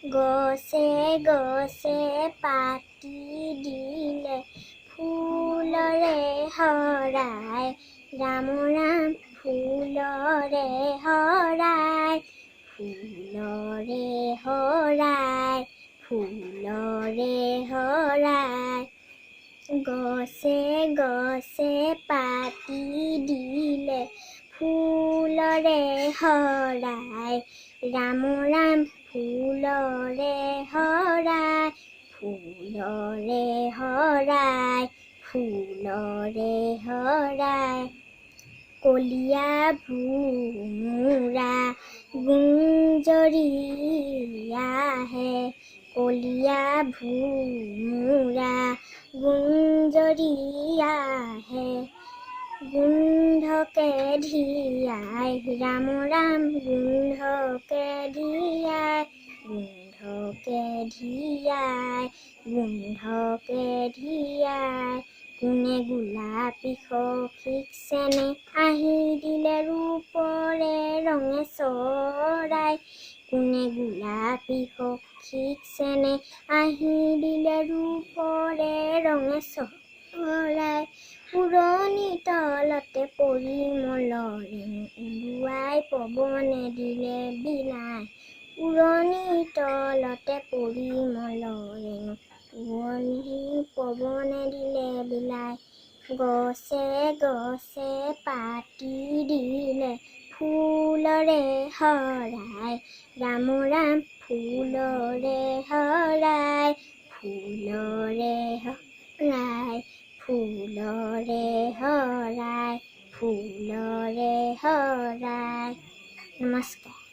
গছে গছে পাতি দিলে ফুলৰে হৰাই ৰাম ৰাম ফুলৰে হৰাই ফুলৰে হৰাই ফুলৰে হৰাই গছে গছে পাতি দিলে ফুলৰে হৰাই ৰাম ৰাম ফুলৰে হৰাই ফুলৰে হৰাই ফুলৰে হৰাই কলীয়া ভোমোৰা গুঞ্জৰি আহে কলীয়া ভোমোৰা গুঞ্জৰি আহে গোন্ধকে ধিয়াই ৰাম ৰাম গোন্ধকে ধিয়াই গোন্ধকে ধিয়াই গোন্ধকে ধিয়াই কোনে গোলাপী সখীক চেনে আহি দিলে ৰূপৰে ৰঙে চৰাই কোনে গোলাপী সখীক চেনে আহি দিলে ৰূপৰে ৰঙে চৰাই পুৰণি তলতে পৰিমলৰে ওলোৱাই পৱনে দিলে বিলাই পুৰণি তলতে পৰিমলৰে পুৰণি পৱনে দিলে বিলাই গছে গছে পাতি দিলে ফুলৰে হৰাই ৰাম ৰাম ফুলৰে হৰাই ফুলৰে হৰাই ফুলৰে হৰাই ফুলৰে হৰাই নমস্কাৰ।